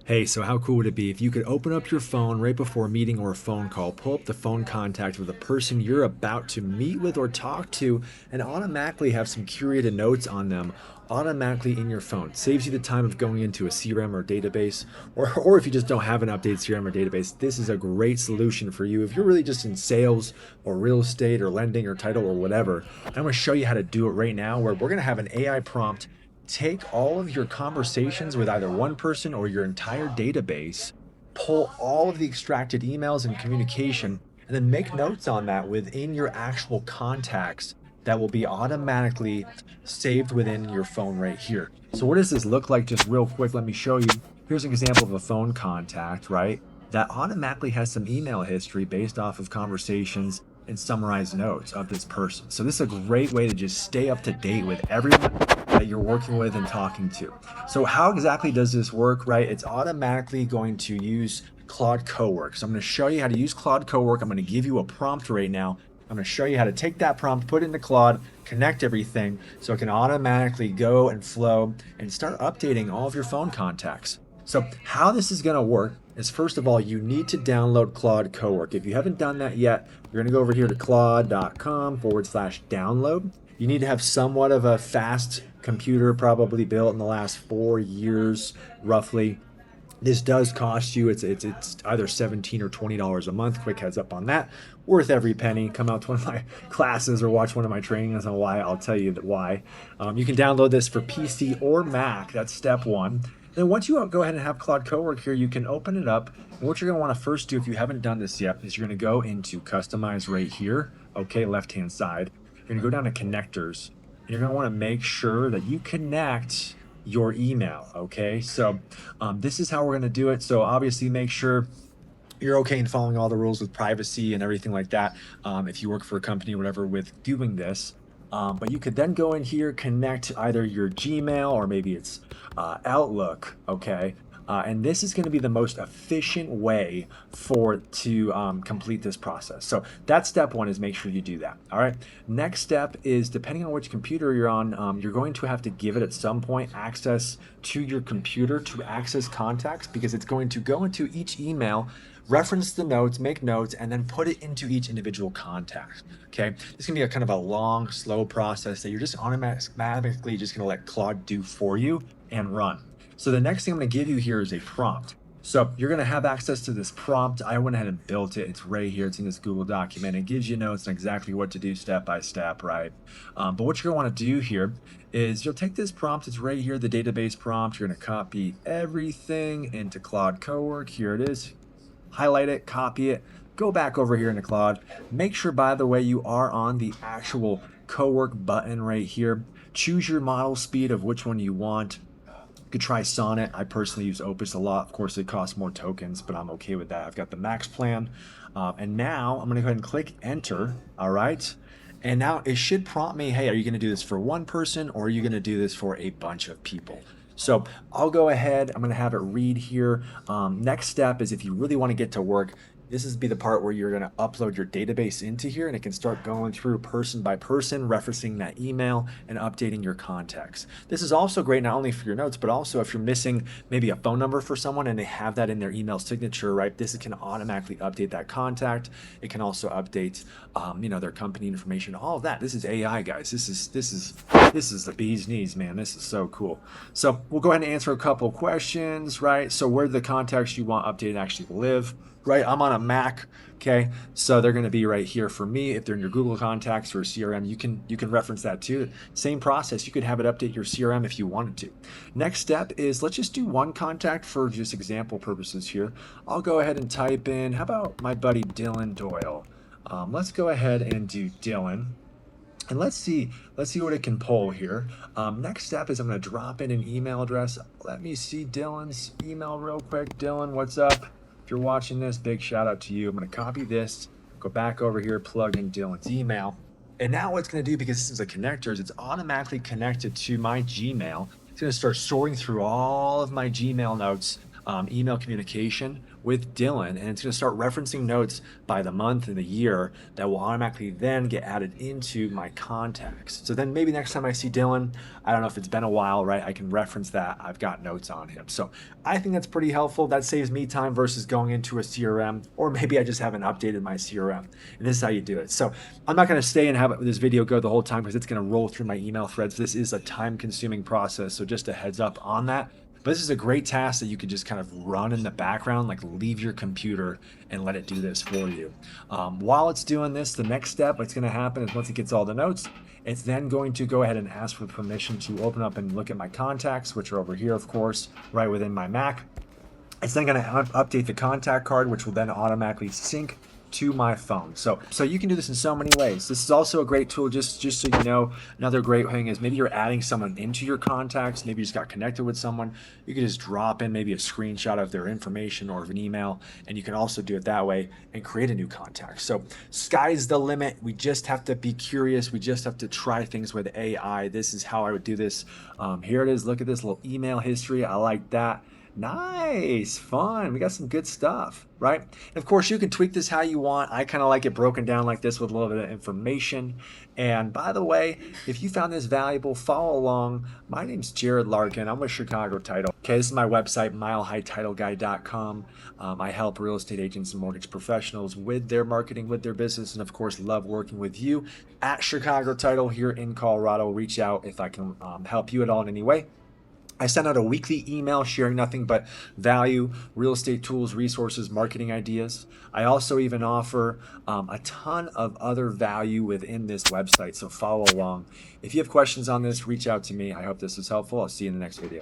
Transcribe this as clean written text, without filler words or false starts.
Hey, so how cool would it be if you could open up your phone right before a meeting or a phone call, pull up the phone contact with a person you're about to meet with or talk to, and automatically have some curated notes on them automatically in your phone? Saves you the time of going into a CRM or database, or if you just don't have an updated CRM or database, this is a great solution for you. If you're really just in sales or real estate or lending or title or whatever, I'm going to show you how to do it right now, where we're going to have an AI prompt take all of your conversations with either one person or your entire database, pull all of the extracted emails and communication, and then make notes on that within your actual contacts that will be automatically saved within your phone right here. So what does this look like? Just real quick, let me show you. Here's an example of a phone contact, right? That automatically has some email history based off of conversations and summarized notes of this person. So this is a great way to just stay up to date with everyone that you're working with and talking to. So how exactly does this work, right? It's automatically going to use Claude Cowork. So I'm going to show you how to use Claude Cowork. I'm going to give you a prompt right now. I'm going to show you how to take that prompt, put it into Claude, connect everything so it can automatically go and flow and start updating all of your phone contacts. So how this is going to work is, first of all, you need to download Claude Cowork. If you haven't done that yet, you're going to go over here to claude.com/download. You need to have somewhat of a fast computer, probably built in the last 4 years, roughly. This does cost you, it's either $17 or $20 a month. Quick heads up on that. Worth every penny. Come out to one of my classes or watch one of my trainings on why. I'll tell you that why. You can download this for PC or Mac. That's step one. Then once you go ahead and have Claude Cowork here, you can open it up. And what you're going to want to first do, if you haven't done this yet, is you're going to go into Customize right here. Okay, left-hand side. You're going to go down to Connectors. And you're going to want to make sure that you connect your email. Okay, so this is how we're going to do it. So obviously make sure you're okay in following all the rules with privacy and everything like that, if you work for a company or whatever with doing this. But you could then go in here, connect either your Gmail or maybe it's Outlook, okay? And this is going to be the most efficient way to complete this process. So that's step one, is make sure you do that. All right. Next step is, depending on which computer you're on, you're going to have to give it at some point access to your computer to access contacts, because it's going to go into each email, reference the notes, make notes, and then put it into each individual contact. Okay. This can be a kind of a long, slow process that you're just automatically just going to let Claude do for you and run. So the next thing I'm going to give you here is a prompt. So you're going to have access to this prompt. I went ahead and built it. It's right here. It's in this Google document. It gives you notes on exactly what to do step by step, right? But what you're going to want to do here is you'll take this prompt. It's right here, the database prompt. You're going to copy everything into Claude Cowork. Here it is. Highlight it, copy it, go back over here into Claude. Make sure, by the way, you are on the actual Cowork button right here. Choose your model speed of which one you want. You could try Sonnet. I personally use Opus a lot. Of course, it costs more tokens, but I'm okay with that. I've got the max plan. And now I'm going to go ahead and click enter. All right. And now it should prompt me, hey, are you going to do this for one person, or are you going to do this for a bunch of people? So I'll go ahead. I'm going to have it read here. Next step is, if you really want to get to work, this is be the part where you're going to upload your database into here, and it can start going through person by person, referencing that email and updating your contacts. This is also great not only for your notes, but also if you're missing maybe a phone number for someone and they have that in their email signature, right? This can automatically update that contact. It can also update, their company information, all of that. This is AI, guys. This is the bee's knees, man. This is so cool. So we'll go ahead and answer a couple questions, right? So where do the contacts you want updated actually live? Right, I'm on a Mac, okay, so they're going to be right here for me. If they're in your Google Contacts or CRM, you can reference that too. Same process. You could have it update your CRM if you wanted to. Next step is, let's just do one contact for just example purposes here. I'll go ahead and type in, how about my buddy Dylan Doyle? Let's go ahead and do Dylan. And let's see what it can pull here. Next step is I'm going to drop in an email address. Let me see Dylan's email real quick. Dylan, what's up? If you're watching this, big shout out to you. I'm going to copy this, go back over here, plug in Dylan's email. And now what it's going to do, because this is a connectors, it's automatically connected to my Gmail. It's going to start sorting through all of my Gmail notes email communication with Dylan, and it's going to start referencing notes by the month and the year that will automatically then get added into my contacts. So then maybe next time I see Dylan, I don't know if it's been a while, right? I can reference that. I've got notes on him. So I think that's pretty helpful. That saves me time versus going into a CRM, or maybe I just haven't updated my CRM. And this is how you do it. So I'm not going to stay and have this video go the whole time because it's going to roll through my email threads. This is a time-consuming process, so just a heads up on that. But this is a great task that you could just kind of run in the background, like leave your computer and let it do this for you. While it's doing this, the next step that's going to happen is once it gets all the notes, it's then going to go ahead and ask for permission to open up and look at my contacts, which are over here, of course, right within my Mac. It's then going to update the contact card, which will then automatically sync to my phone. So you can do this in so many ways. This is also a great tool, just so you know. Another great thing is maybe you're adding someone into your contacts. Maybe you just got connected with someone. You can just drop in maybe a screenshot of their information or of an email, and you can also do it that way and create a new contact. So sky's the limit. We just have to be curious. We just have to try things with AI. This is how I would do this. Here it is. Look at this little email history. I like that. Nice, fun. We got some good stuff, right? And of course, you can tweak this how you want. I kind of like it broken down like this with a little bit of information. And by the way, if you found this valuable, follow along. My name's Jerad Larkin. I'm with Chicago Title. Okay, this is my website, milehightitleguy.com. I help real estate agents and mortgage professionals with their marketing, with their business, and of course, love working with you at Chicago Title here in Colorado. Reach out if I can help you at all in any way. I send out a weekly email sharing nothing but value, real estate tools, resources, marketing ideas. I also even offer a ton of other value within this website, so follow along. If you have questions on this, reach out to me. I hope this was helpful. I'll see you in the next video.